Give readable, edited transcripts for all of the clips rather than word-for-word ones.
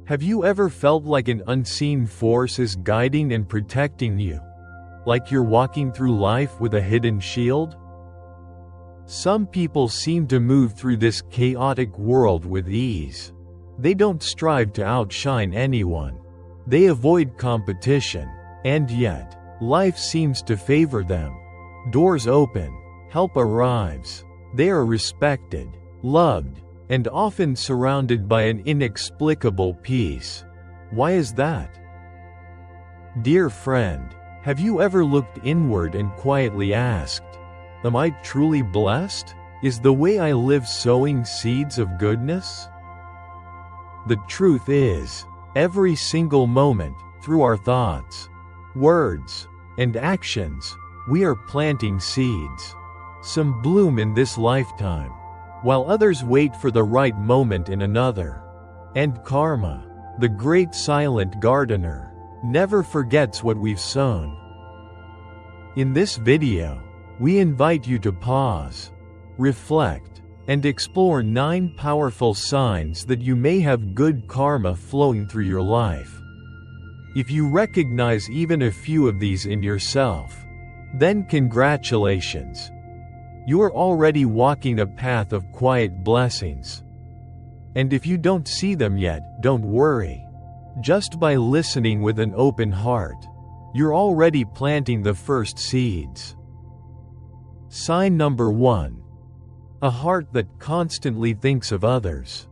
Have you ever felt like an unseen force is guiding and protecting you? Like you're walking through life with a hidden shield? Some people seem to move through this chaotic world with ease. They don't strive to outshine anyone. They avoid competition. And yet, life seems to favor them. Doors open, help arrives. They are respected, loved, and often surrounded by an inexplicable peace. Why is that? Dear friend, have you ever looked inward and quietly asked, am I truly blessed? Is the way I live sowing seeds of goodness? The truth is, every single moment, through our thoughts, words, and actions, we are planting seeds. Some bloom in this lifetime, while others wait for the right moment in another. And karma, the great silent gardener, never forgets what we've sown. In this video, we invite you to pause, reflect, and explore 9 powerful signs that you may have good karma flowing through your life. If you recognize even a few of these in yourself, then congratulations. You are already walking a path of quiet blessings. And if you don't see them yet, don't worry. Just by listening with an open heart, you're already planting the first seeds. Sign number 1. A heart that constantly thinks of others.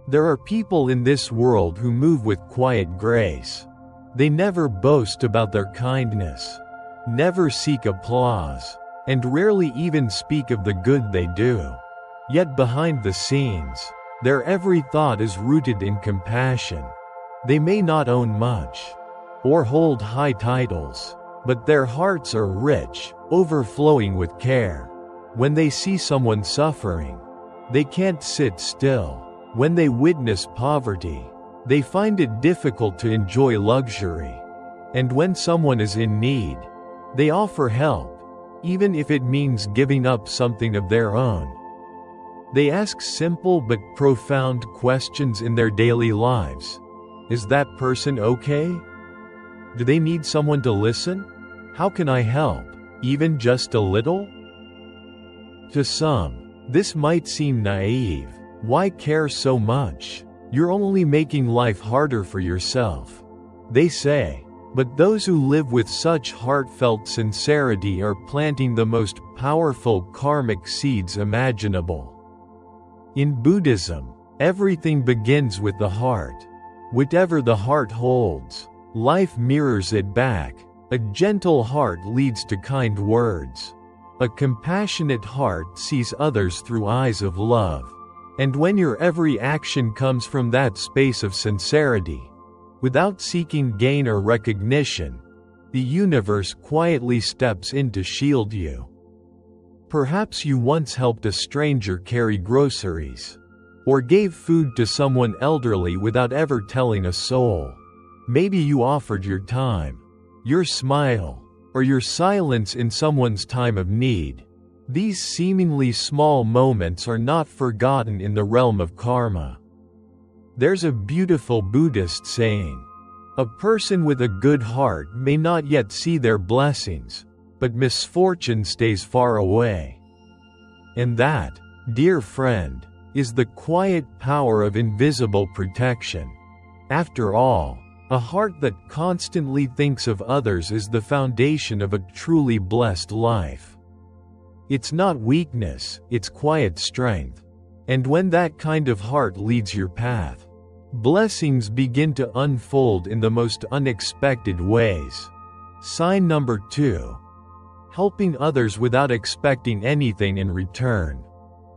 There are people in this world who move with quiet grace. They never boast about their kindness, never seek applause, and rarely even speak of the good they do. Yet behind the scenes, their every thought is rooted in compassion. They may not own much, or hold high titles, but their hearts are rich, overflowing with care. When they see someone suffering, they can't sit still. When they witness poverty, they find it difficult to enjoy luxury. And when someone is in need, they offer help, even if it means giving up something of their own. They ask simple but profound questions in their daily lives. Is that person okay? Do they need someone to listen? How can I help, even just a little? To some, this might seem naive. Why care so much? You're only making life harder for yourself, they say. But those who live with such heartfelt sincerity are planting the most powerful karmic seeds imaginable. In Buddhism, everything begins with the heart. Whatever the heart holds, life mirrors it back. A gentle heart leads to kind words. A compassionate heart sees others through eyes of love. And when your every action comes from that space of sincerity, without seeking gain or recognition, the universe quietly steps in to shield you. Perhaps you once helped a stranger carry groceries, or gave food to someone elderly without ever telling a soul. Maybe you offered your time, your smile, or your silence in someone's time of need. These seemingly small moments are not forgotten in the realm of karma. There's a beautiful Buddhist saying, a person with a good heart may not yet see their blessings, but misfortune stays far away. And that, dear friend, is the quiet power of invisible protection. After all, a heart that constantly thinks of others is the foundation of a truly blessed life. It's not weakness, it's quiet strength. And when that kind of heart leads your path, blessings begin to unfold in the most unexpected ways. Sign number 2. Helping others without expecting anything in return.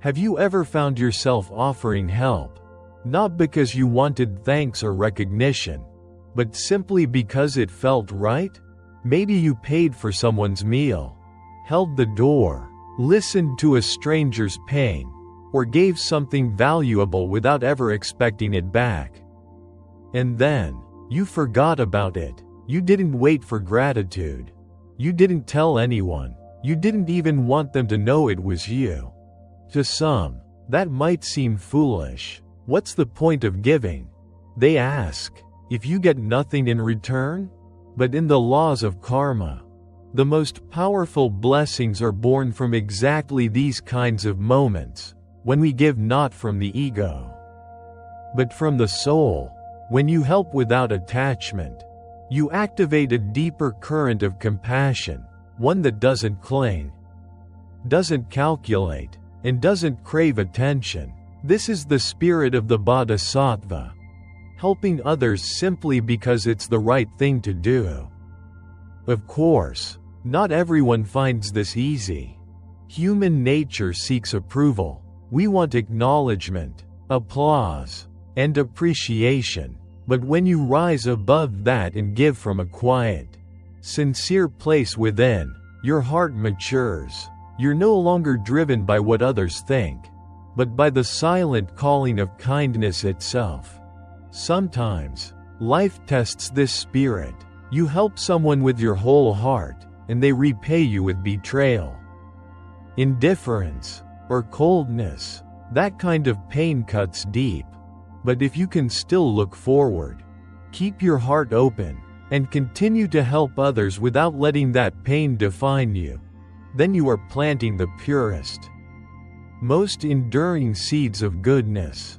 Have you ever found yourself offering help, not because you wanted thanks or recognition, but simply because it felt right? Maybe you paid for someone's meal, held the door, listened to a stranger's pain, or gave something valuable without ever expecting it back. And then, you forgot about it. You didn't wait for gratitude. You didn't tell anyone. You didn't even want them to know it was you. To some, that might seem foolish. What's the point of giving? They ask, if you get nothing in return? But in the laws of karma, the most powerful blessings are born from exactly these kinds of moments, when we give not from the ego, but from the soul. When you help without attachment, you activate a deeper current of compassion, one that doesn't cling, doesn't calculate, and doesn't crave attention. This is the spirit of the bodhisattva, helping others simply because it's the right thing to do. Of course, not everyone finds this easy. Human nature seeks approval. We want acknowledgement, applause, and appreciation. But when you rise above that and give from a quiet, sincere place within, your heart matures. You're no longer driven by what others think, but by the silent calling of kindness itself. Sometimes, life tests this spirit. You help someone with your whole heart, and they repay you with betrayal, indifference, or coldness. That kind of pain cuts deep. But if you can still look forward, keep your heart open, and continue to help others without letting that pain define you, then you are planting the purest, most enduring seeds of goodness.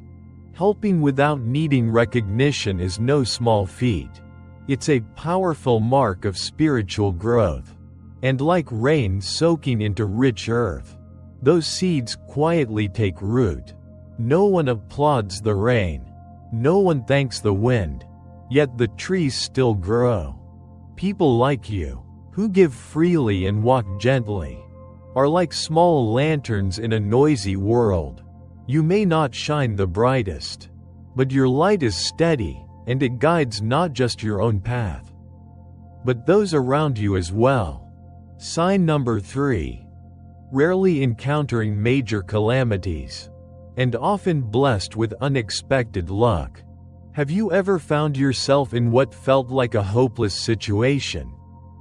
Helping without needing recognition is no small feat. It's a powerful mark of spiritual growth. And like rain soaking into rich earth, those seeds quietly take root. No one applauds the rain. No one thanks the wind. Yet the trees still grow. People like you, who give freely and walk gently, are like small lanterns in a noisy world. You may not shine the brightest, but your light is steady, and it guides not just your own path, but those around you as well. Sign number 3. Rarely encountering major calamities, and often blessed with unexpected luck. Have you ever found yourself in what felt like a hopeless situation,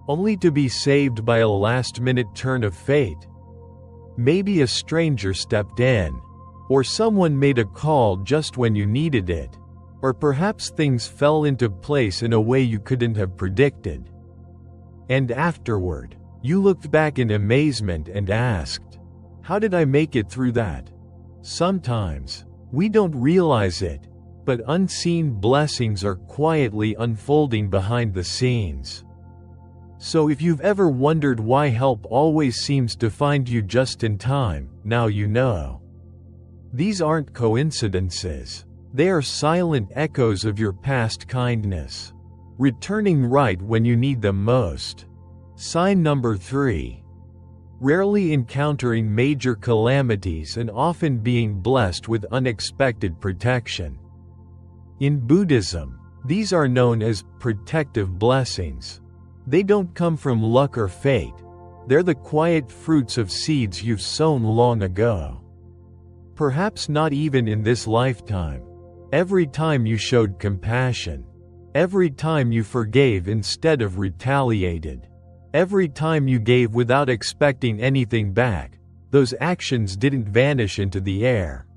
only to be saved by a last-minute turn of fate? Maybe a stranger stepped in, or someone made a call just when you needed it, or perhaps things fell into place in a way you couldn't have predicted. And afterward, you looked back in amazement and asked, how did I make it through that? Sometimes, we don't realize it, but unseen blessings are quietly unfolding behind the scenes. So if you've ever wondered why help always seems to find you just in time, now you know. These aren't coincidences. They are silent echoes of your past kindness, returning right when you need them most. Sign number 3. Rarely encountering major calamities and often being blessed with unexpected protection. In Buddhism, these are known as protective blessings. They don't come from luck or fate. They're the quiet fruits of seeds you've sown long ago. Perhaps not even in this lifetime. Every time you showed compassion, every time you forgave instead of retaliated, every time you gave without expecting anything back, those actions didn't vanish into the air.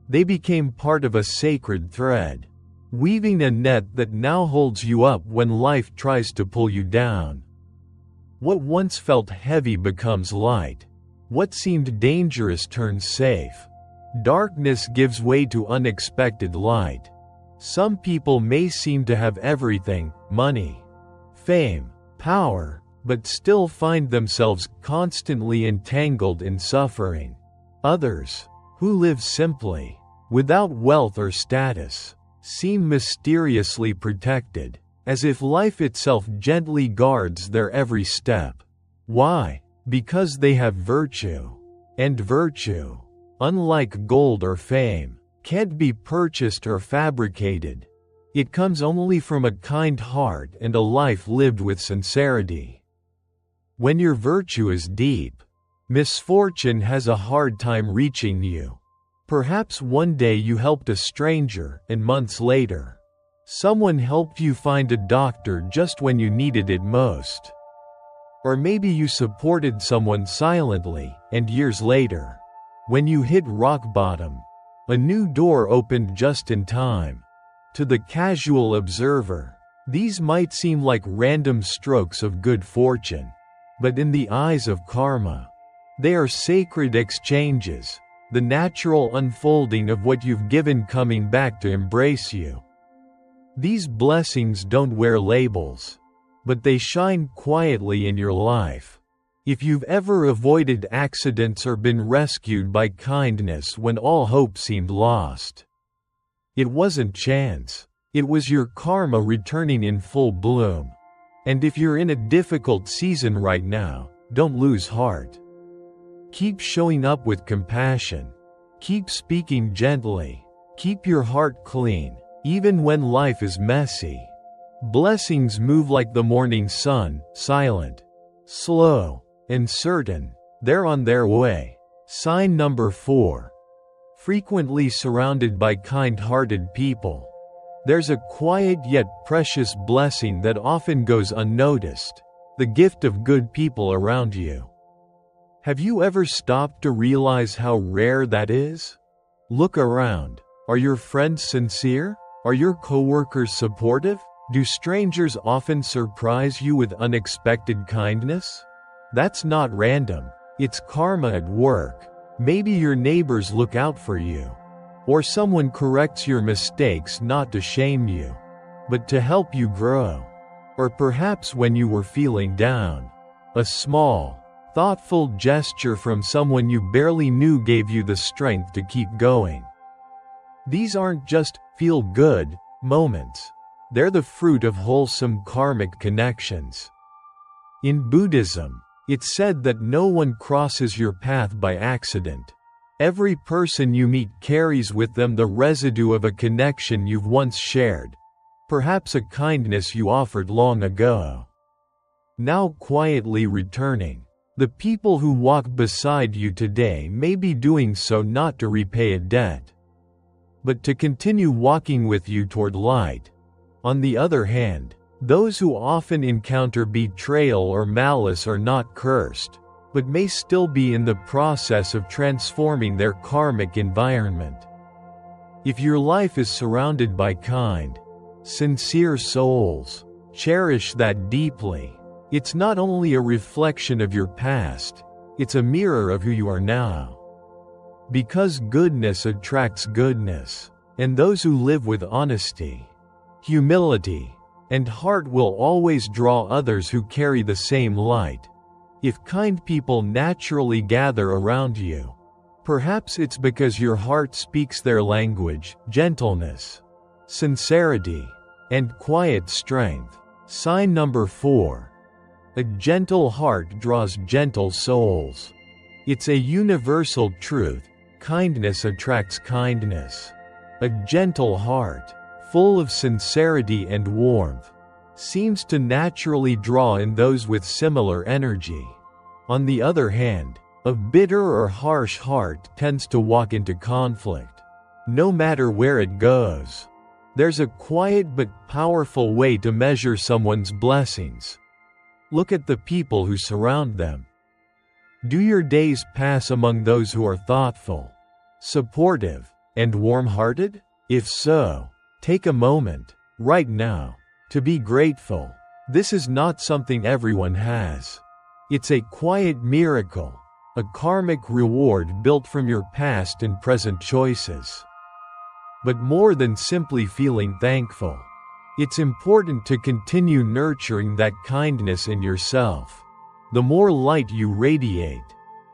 They became part of a sacred thread, weaving a net that now holds you up when life tries to pull you down. What once felt heavy becomes light. What seemed dangerous turns safe. Darkness gives way to unexpected light. Some people may seem to have everything, money, fame, power, but still find themselves constantly entangled in suffering. Others, who live simply, without wealth or status, seem mysteriously protected, as if life itself gently guards their every step. Why? Because they have virtue. And virtue, unlike gold or fame, can't be purchased or fabricated. It comes only from a kind heart and a life lived with sincerity. When your virtue is deep, misfortune has a hard time reaching you. Perhaps one day you helped a stranger, and months later, someone helped you find a doctor just when you needed it most. Or maybe you supported someone silently, and years later, when you hit rock bottom, a new door opened just in time. To the casual observer, these might seem like random strokes of good fortune, but in the eyes of karma, they are sacred exchanges, the natural unfolding of what you've given coming back to embrace you. These blessings don't wear labels, but they shine quietly in your life. If you've ever avoided accidents or been rescued by kindness when all hope seemed lost, it wasn't chance. It was your karma returning in full bloom. And if you're in a difficult season right now, don't lose heart. Keep showing up with compassion. Keep speaking gently. Keep your heart clean, even when life is messy. Blessings move like the morning sun, silent, slow, and certain. They're on their way. Sign number 4. Frequently surrounded by kind-hearted people. There's a quiet yet precious blessing that often goes unnoticed, the gift of good people around you. Have you ever stopped to realize how rare that is? Look around. Are your friends sincere? Are your coworkers supportive? Do strangers often surprise you with unexpected kindness? That's not random. It's karma at work. Maybe your neighbors look out for you. Or someone corrects your mistakes not to shame you, but to help you grow. Or perhaps when you were feeling down, a small, thoughtful gesture from someone you barely knew gave you the strength to keep going. These aren't just feel-good moments. They're the fruit of wholesome karmic connections. In Buddhism, it's said that no one crosses your path by accident. Every person you meet carries with them the residue of a connection you've once shared, perhaps a kindness you offered long ago. Now quietly returning. The people who walk beside you today may be doing so not to repay a debt, but to continue walking with you toward light. On the other hand, those who often encounter betrayal or malice are not cursed, but may still be in the process of transforming their karmic environment. If your life is surrounded by kind, sincere souls, cherish that deeply. It's not only a reflection of your past, it's a mirror of who you are now. Because goodness attracts goodness, and those who live with honesty, humility, and heart will always draw others who carry the same light. If kind people naturally gather around you, perhaps it's because your heart speaks their language, gentleness, sincerity, and quiet strength. Sign number 4. A gentle heart draws gentle souls. It's a universal truth. Kindness attracts kindness. A gentle heart, full of sincerity and warmth, seems to naturally draw in those with similar energy. On the other hand, a bitter or harsh heart tends to walk into conflict, no matter where it goes. There's a quiet but powerful way to measure someone's blessings. Look at the people who surround them. Do your days pass among those who are thoughtful, supportive, and warm-hearted? If so, take a moment, right now, to be grateful. This is not something everyone has. It's a quiet miracle, a karmic reward built from your past and present choices. But more than simply feeling thankful, it's important to continue nurturing that kindness in yourself. The more light you radiate,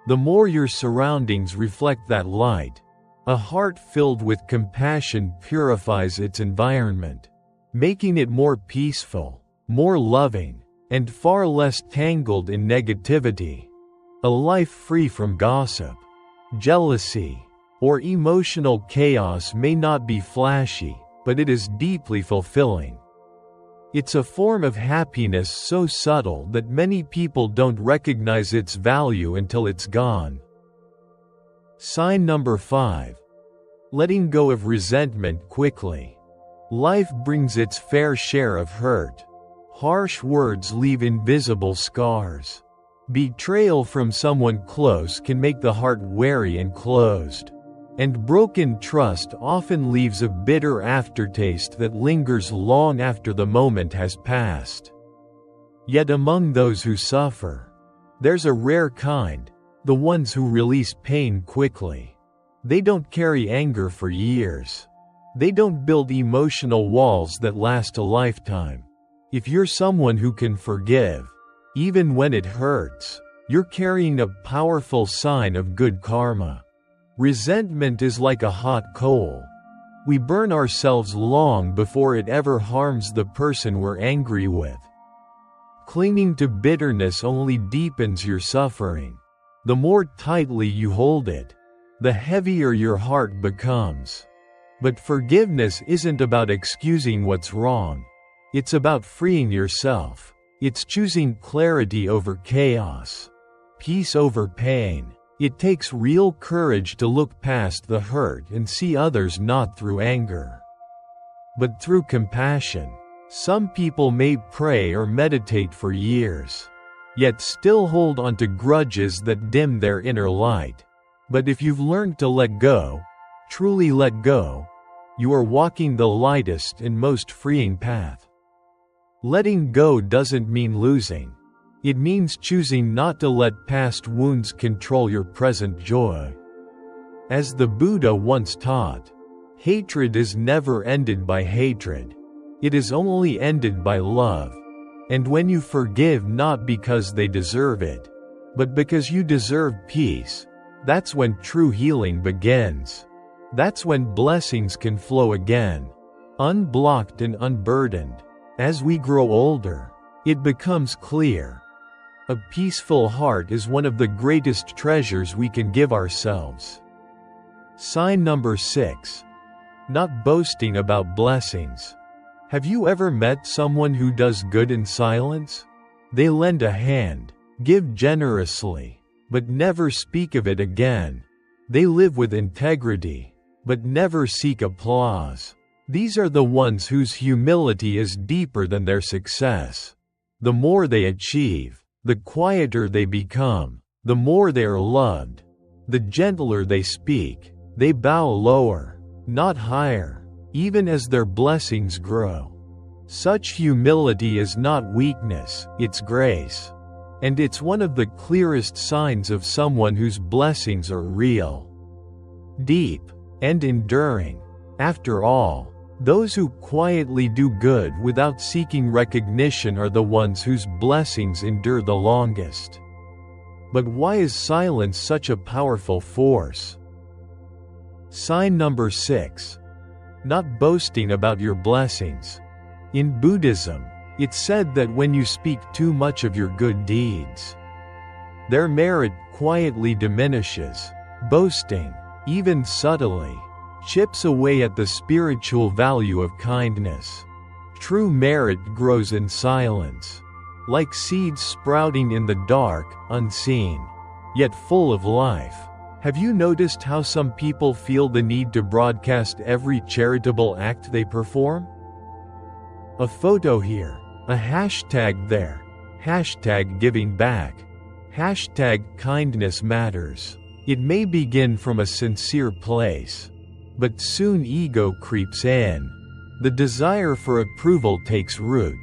the more your surroundings reflect that light. A heart filled with compassion purifies its environment, making it more peaceful, more loving, and far less tangled in negativity. A life free from gossip, jealousy, or emotional chaos may not be flashy, but it is deeply fulfilling. It's a form of happiness so subtle that many people don't recognize its value until it's gone. Sign number 5. Letting go of resentment quickly. Life brings its fair share of hurt. Harsh words leave invisible scars. Betrayal from someone close can make the heart wary and closed. And broken trust often leaves a bitter aftertaste that lingers long after the moment has passed. Yet among those who suffer, there's a rare kind, the ones who release pain quickly. They don't carry anger for years. They don't build emotional walls that last a lifetime. If you're someone who can forgive, even when it hurts, you're carrying a powerful sign of good karma. Resentment is like a hot coal. We burn ourselves long before it ever harms the person we're angry with. Clinging to bitterness only deepens your suffering. The more tightly you hold it, the heavier your heart becomes. But forgiveness isn't about excusing what's wrong. It's about freeing yourself. It's choosing clarity over chaos, peace over pain. It takes real courage to look past the hurt and see others not through anger, but through compassion. Some people may pray or meditate for years, yet still hold on to grudges that dim their inner light. But if you've learned to let go, truly let go, you are walking the lightest and most freeing path. Letting go doesn't mean losing. It means choosing not to let past wounds control your present joy. As the Buddha once taught, hatred is never ended by hatred. It is only ended by love. And when you forgive not because they deserve it, but because you deserve peace, that's when true healing begins. That's when blessings can flow again, unblocked and unburdened. As we grow older, it becomes clear. A peaceful heart is one of the greatest treasures we can give ourselves. Sign number 6. Not boasting about blessings. Have you ever met someone who does good in silence? They lend a hand, give generously, but never speak of it again. They live with integrity, but never seek applause. These are the ones whose humility is deeper than their success. The more they achieve, the quieter they become, the more they are loved. The gentler they speak, they bow lower, not higher, even as their blessings grow. Such humility is not weakness, it's grace. And it's one of the clearest signs of someone whose blessings are real, deep, and enduring. After all, those who quietly do good without seeking recognition are the ones whose blessings endure the longest. But why is silence such a powerful force? Sign number 6. Not boasting about your blessings. In Buddhism, it's said that when you speak too much of your good deeds, their merit quietly diminishes. Boasting, even subtly, chips away at the spiritual value of kindness. True merit grows in silence, like seeds sprouting in the dark, unseen, yet full of life. Have you noticed how some people feel the need to broadcast every charitable act they perform? A photo here, a hashtag there, hashtag giving back, hashtag kindness matters. It may begin from a sincere place, but soon ego creeps in. The desire for approval takes root,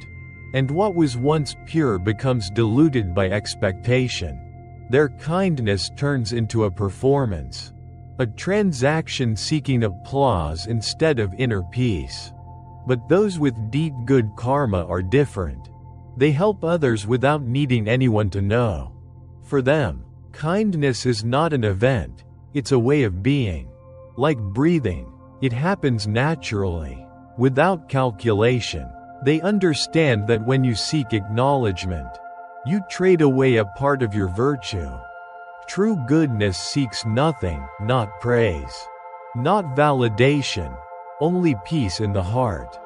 and what was once pure becomes diluted by expectation. Their kindness turns into a performance, a transaction seeking applause instead of inner peace. But those with deep good karma are different. They help others without needing anyone to know. For them, kindness is not an event, it's a way of being. Like breathing, it happens naturally, without calculation. They understand that when you seek acknowledgement, you trade away a part of your virtue. True goodness seeks nothing, not praise, not validation, only peace in the heart.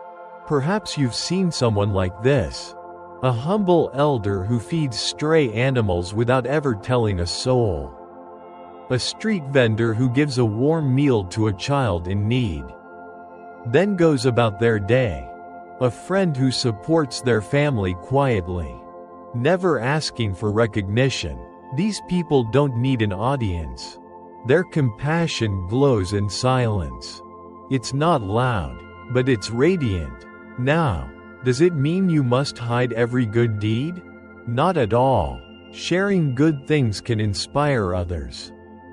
Perhaps you've seen someone like this. A humble elder who feeds stray animals without ever telling a soul. A street vendor who gives a warm meal to a child in need, then goes about their day. A friend who supports their family quietly, never asking for recognition. These people don't need an audience. Their compassion glows in silence. It's not loud, but it's radiant. Now, does it mean you must hide every good deed? Not at all. Sharing good things can inspire others.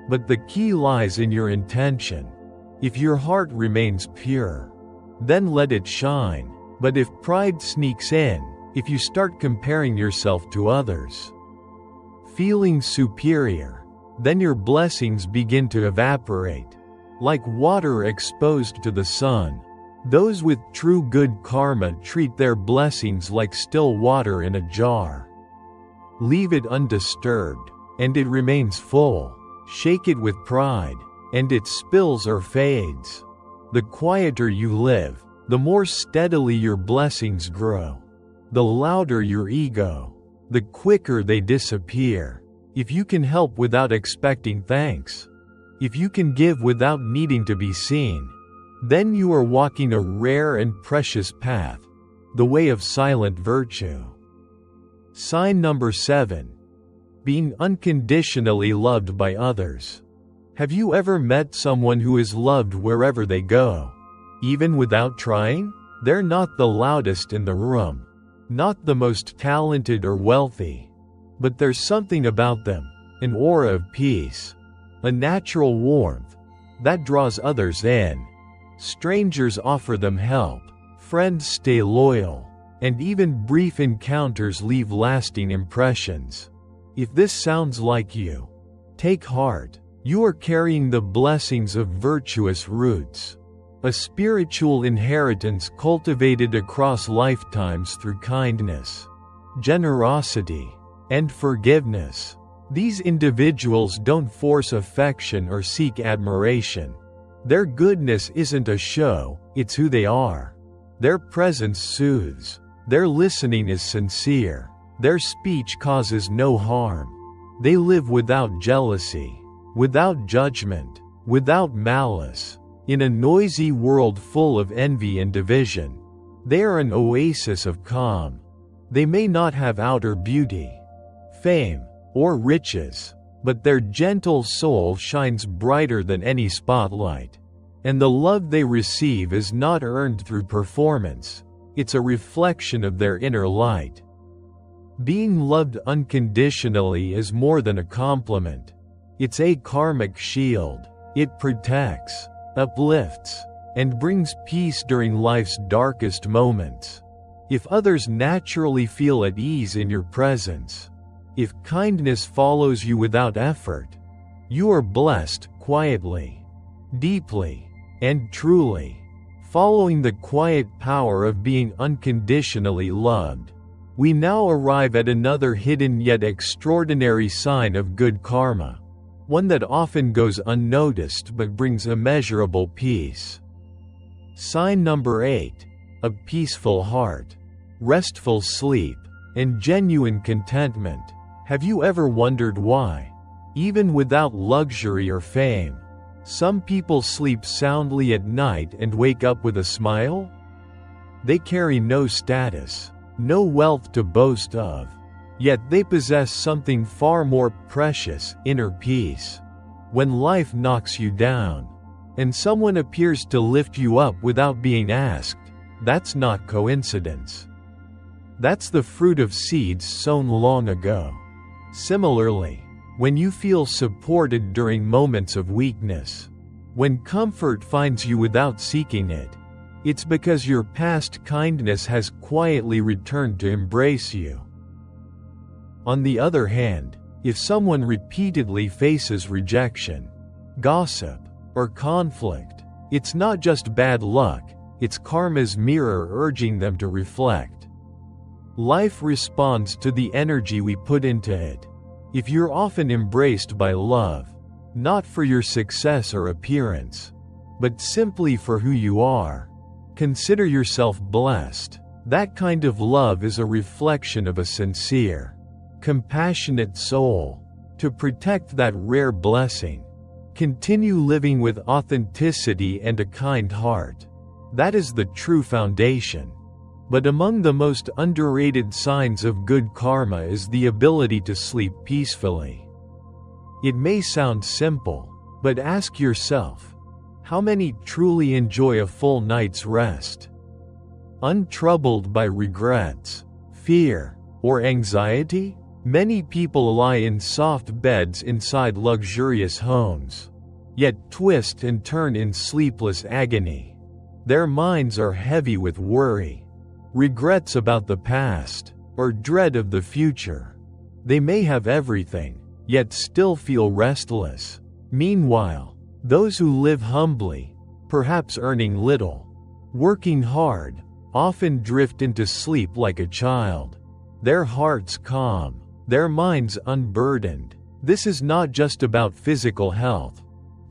But the key lies in your intention. If your heart remains pure, then let it shine. But if pride sneaks in, if you start comparing yourself to others, feeling superior, then your blessings begin to evaporate. Like water exposed to the sun, those with true good karma treat their blessings like still water in a jar. Leave it undisturbed, and it remains full. Shake it with pride, and it spills or fades. The quieter you live, the more steadily your blessings grow. The louder your ego, the quicker they disappear. If you can help without expecting thanks, if you can give without needing to be seen, then you are walking a rare and precious path, the way of silent virtue. Sign number 7. Being unconditionally loved by others. Have you ever met someone who is loved wherever they go? Even without trying? They're not the loudest in the room, not the most talented or wealthy, but there's something about them, an aura of peace, a natural warmth, that draws others in. Strangers offer them help, friends stay loyal, and even brief encounters leave lasting impressions. If this sounds like you, take heart. You are carrying the blessings of virtuous roots, a spiritual inheritance cultivated across lifetimes through kindness, generosity, and forgiveness. These individuals don't force affection or seek admiration. Their goodness isn't a show, it's who they are. Their presence soothes. Their listening is sincere. Their speech causes no harm. They live without jealousy, without judgment, without malice. In a noisy world full of envy and division, they are an oasis of calm. They may not have outer beauty, fame, or riches, but their gentle soul shines brighter than any spotlight. And the love they receive is not earned through performance, it's a reflection of their inner light. Being loved unconditionally is more than a compliment. It's a karmic shield. It protects, uplifts, and brings peace during life's darkest moments. If others naturally feel at ease in your presence, if kindness follows you without effort, you are blessed quietly, deeply, and truly, following the quiet power of being unconditionally loved. We now arrive at another hidden yet extraordinary sign of good karma, one that often goes unnoticed but brings immeasurable peace. Sign number 8. A peaceful heart, restful sleep, and genuine contentment. Have you ever wondered why, even without luxury or fame, some people sleep soundly at night and wake up with a smile? They carry no status, no wealth to boast of, yet they possess something far more precious, inner peace. When life knocks you down, and someone appears to lift you up without being asked, that's not coincidence. That's the fruit of seeds sown long ago. Similarly, when you feel supported during moments of weakness, when comfort finds you without seeking it, it's because your past kindness has quietly returned to embrace you. On the other hand, if someone repeatedly faces rejection, gossip, or conflict, it's not just bad luck, it's karma's mirror urging them to reflect. Life responds to the energy we put into it. If you're often embraced by love, not for your success or appearance, but simply for who you are, consider yourself blessed. That kind of love is a reflection of a sincere, compassionate soul. To protect that rare blessing, continue living with authenticity and a kind heart. That is the true foundation. But among the most underrated signs of good karma is the ability to sleep peacefully. It may sound simple, But ask yourself, how many truly enjoy a full night's rest? Untroubled by regrets, fear, or anxiety? Many people lie in soft beds inside luxurious homes, yet twist and turn in sleepless agony. Their minds are heavy with worry, regrets about the past, or dread of the future. They may have everything, yet still feel restless. Meanwhile, those who live humbly, perhaps earning little, working hard, often drift into sleep like a child. Their hearts calm, their minds unburdened. This is not just about physical health.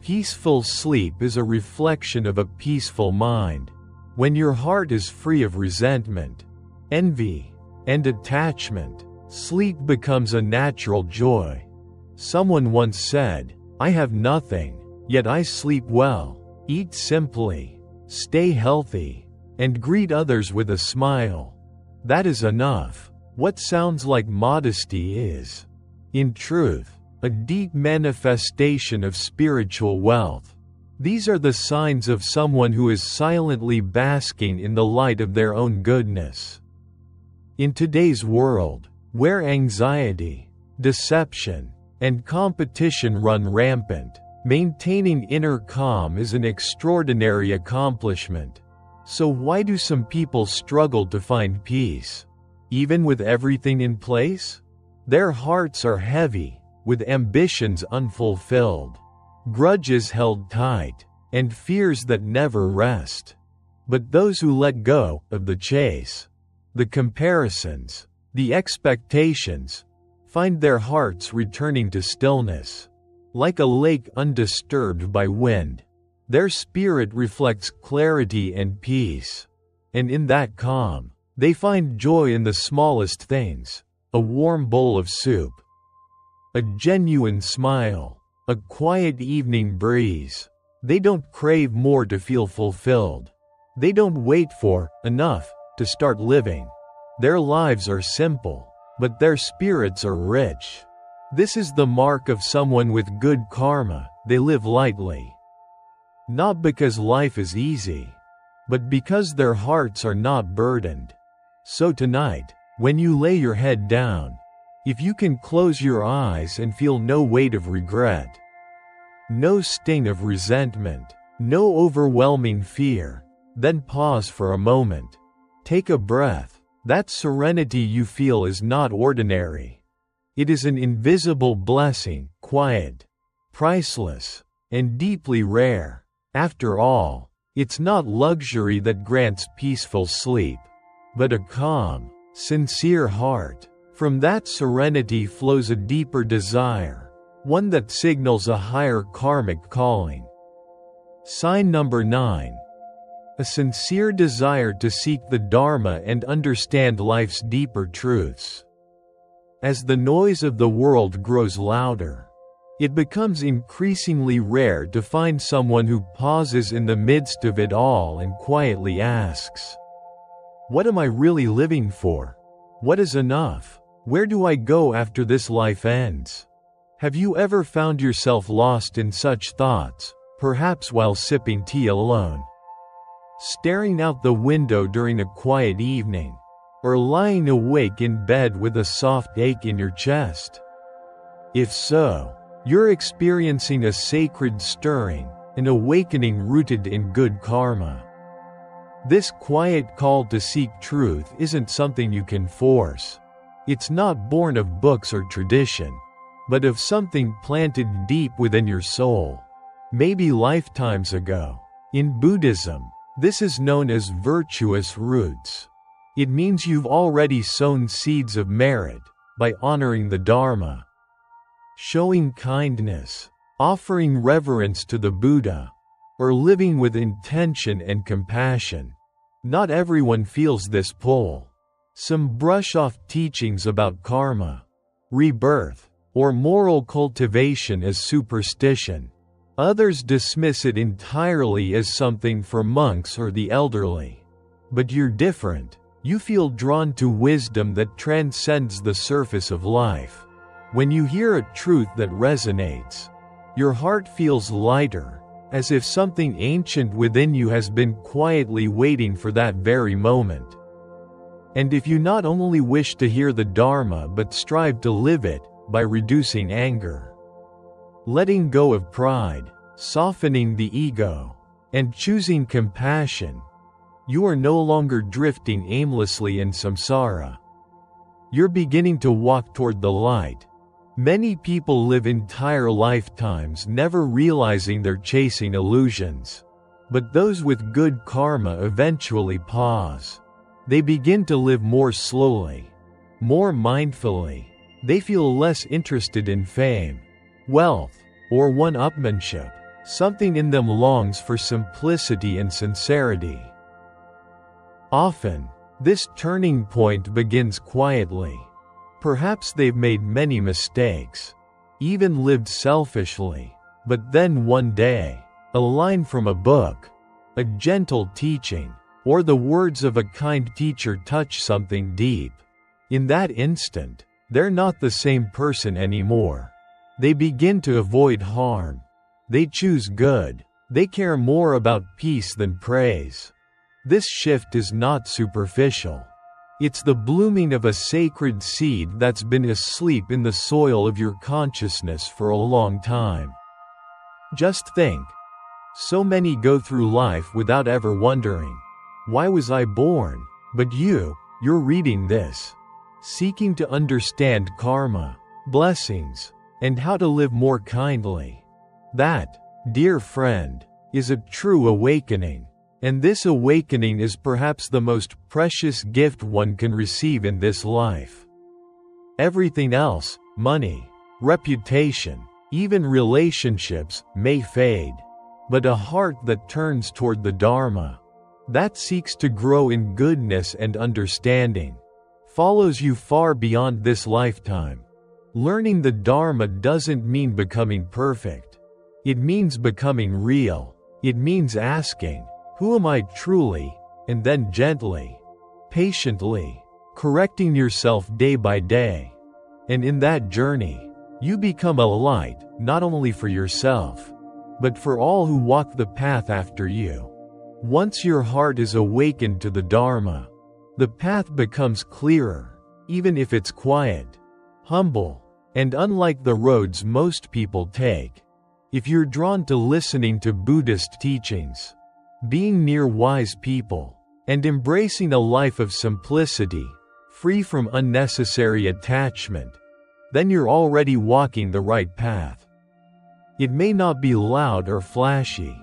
Peaceful sleep is a reflection of a peaceful mind. When your heart is free of resentment, envy, and attachment, sleep becomes a natural joy. Someone once said, "I have nothing, yet I sleep well, eat simply, stay healthy, and greet others with a smile. That is enough." What sounds like modesty is, in truth, a deep manifestation of spiritual wealth. These are the signs of someone who is silently basking in the light of their own goodness. In today's world, where anxiety, deception, and competition run rampant, maintaining inner calm is an extraordinary accomplishment. So why do some people struggle to find peace, even with everything in place? Their hearts are heavy, with ambitions unfulfilled, grudges held tight, and fears that never rest. But those who let go of the chase, the comparisons, the expectations, find their hearts returning to stillness. Like a lake undisturbed by wind, their spirit reflects clarity and peace. And in that calm, they find joy in the smallest things: a warm bowl of soup, a genuine smile, a quiet evening breeze. They don't crave more to feel fulfilled. They don't wait for enough to start living. Their lives are simple, but their spirits are rich. This is the mark of someone with good karma. They live lightly, not because life is easy, but because their hearts are not burdened. So tonight, when you lay your head down, if you can close your eyes and feel no weight of regret, no sting of resentment, no overwhelming fear, then pause for a moment. Take a breath. That serenity you feel is not ordinary. It is an invisible blessing, quiet, priceless, and deeply rare. After all, it's not luxury that grants peaceful sleep, but a calm, sincere heart. From that serenity flows a deeper desire, one that signals a higher karmic calling. Sign number 9. A sincere desire to seek the Dharma and understand life's deeper truths. As the noise of the world grows louder, it becomes increasingly rare to find someone who pauses in the midst of it all and quietly asks, "What am I really living for? What is enough? Where do I go after this life ends?" Have you ever found yourself lost in such thoughts, perhaps while sipping tea alone, staring out the window during a quiet evening, or lying awake in bed with a soft ache in your chest? If so, you're experiencing a sacred stirring, an awakening rooted in good karma. This quiet call to seek truth isn't something you can force. It's not born of books or tradition, but of something planted deep within your soul, maybe lifetimes ago. In Buddhism, this is known as virtuous roots. It means you've already sown seeds of merit by honoring the Dharma, showing kindness, offering reverence to the Buddha, or living with intention and compassion. Not everyone feels this pull. Some brush off teachings about karma, rebirth, or moral cultivation as superstition. Others dismiss it entirely as something for monks or the elderly. But you're different. You feel drawn to wisdom that transcends the surface of life. When you hear a truth that resonates, Your heart feels lighter, as if something ancient within you has been quietly waiting for that very moment. And if you not only wish to hear the Dharma but strive to live it, by reducing anger, letting go of pride, softening the ego, and choosing compassion, you are no longer drifting aimlessly in samsara. You're beginning to walk toward the light. Many people live entire lifetimes never realizing they're chasing illusions. But those with good karma eventually pause. They begin to live more slowly, more mindfully. They feel less interested in fame, wealth, or one-upmanship. Something in them longs for simplicity and sincerity. Often, this turning point begins quietly. Perhaps they've made many mistakes, even lived selfishly, but then one day, a line from a book, a gentle teaching, or the words of a kind teacher touch something deep. In that instant, they're not the same person anymore. They begin to avoid harm. They choose good. They care more about peace than praise. This shift is not superficial. It's the blooming of a sacred seed that's been asleep in the soil of your consciousness for a long time. Just think. So many go through life without ever wondering, why was I born? But you're reading this, seeking to understand karma, blessings, and how to live more kindly. That, dear friend, is a true awakening. And this awakening is perhaps the most precious gift one can receive in this life. Everything else, money, reputation, even relationships, may fade. But a heart that turns toward the Dharma, that seeks to grow in goodness and understanding, follows you far beyond this lifetime. Learning the Dharma doesn't mean becoming perfect. It means becoming real. It means asking, who am I truly? And then gently, patiently, correcting yourself day by day. And in that journey, you become a light, not only for yourself, but for all who walk the path after you. Once your heart is awakened to the Dharma, the path becomes clearer, even if it's quiet, humble, and unlike the roads most people take. If you're drawn to listening to Buddhist teachings, being near wise people, and embracing a life of simplicity, free from unnecessary attachment, then you're already walking the right path. It may not be loud or flashy.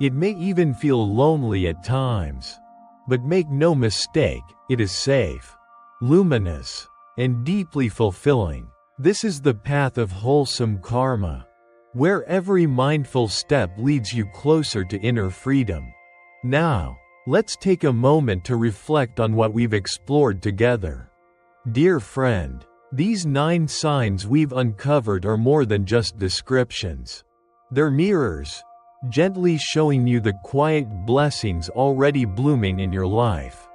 It may even feel lonely at times. But make no mistake, it is safe, luminous, and deeply fulfilling. This is the path of wholesome karma, where every mindful step leads you closer to inner freedom. Now, let's take a moment to reflect on what we've explored together. Dear friend, these 9 signs we've uncovered are more than just descriptions. They're mirrors, gently showing you the quiet blessings already blooming in your life.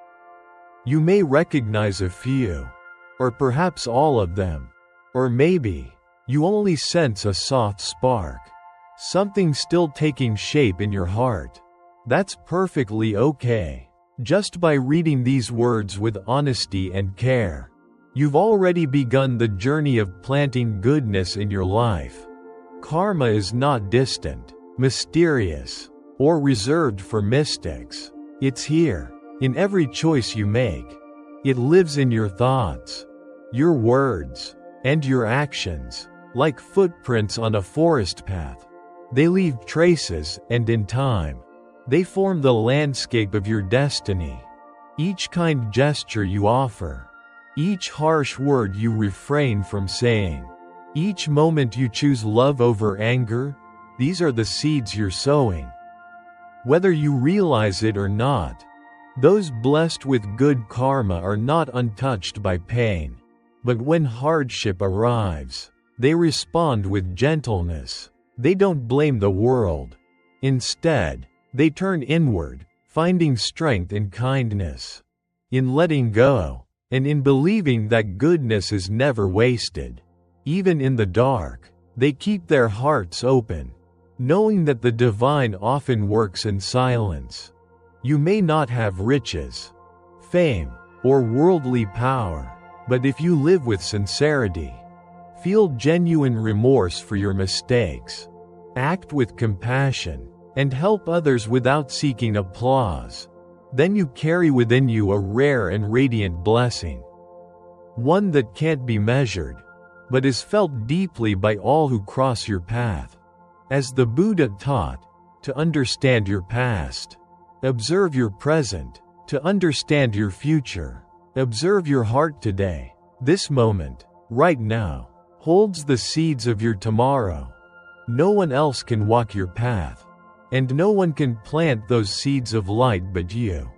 You may recognize a few, or perhaps all of them, or maybe you only sense a soft spark, something still taking shape in your heart. That's perfectly okay. Just by reading these words with honesty and care, you've already begun the journey of planting goodness in your life. Karma is not distant, mysterious, or reserved for mystics. It's here, in every choice you make. It lives in your thoughts, your words, and your actions. Like footprints on a forest path, they leave traces, and in time, they form the landscape of your destiny. Each kind gesture you offer, each harsh word you refrain from saying, each moment you choose love over anger, these are the seeds you're sowing. Whether you realize it or not, those blessed with good karma are not untouched by pain. But when hardship arrives, they respond with gentleness. They don't blame the world. Instead, they turn inward, finding strength in kindness, in letting go, and in believing that goodness is never wasted. Even in the dark, They keep their hearts open, knowing that the divine often works in silence. You may not have riches, fame, or worldly power, but if you live with sincerity, feel genuine remorse for your mistakes, act with compassion, and help others without seeking applause, then you carry within you a rare and radiant blessing. One that can't be measured, but is felt deeply by all who cross your path. As the Buddha taught, to understand your past, observe your present. To understand your future, observe your heart today. This moment, right now, holds the seeds of your tomorrow. No one else can walk your path, and no one can plant those seeds of light but you.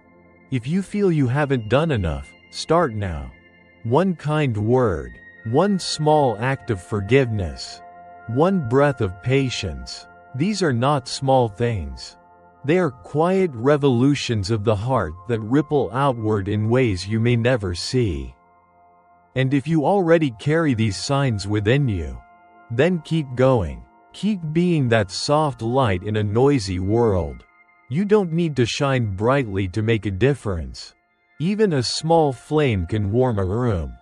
If you feel you haven't done enough, start now. One kind word, one small act of forgiveness, one breath of patience. These are not small things. They are quiet revolutions of the heart that ripple outward in ways you may never see. And if you already carry these signs within you, then keep going. Keep being that soft light in a noisy world. You don't need to shine brightly to make a difference. Even a small flame can warm a room.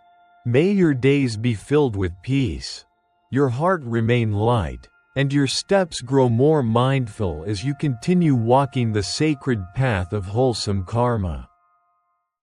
May your days be filled with peace, your heart remain light, and your steps grow more mindful as you continue walking the sacred path of wholesome karma.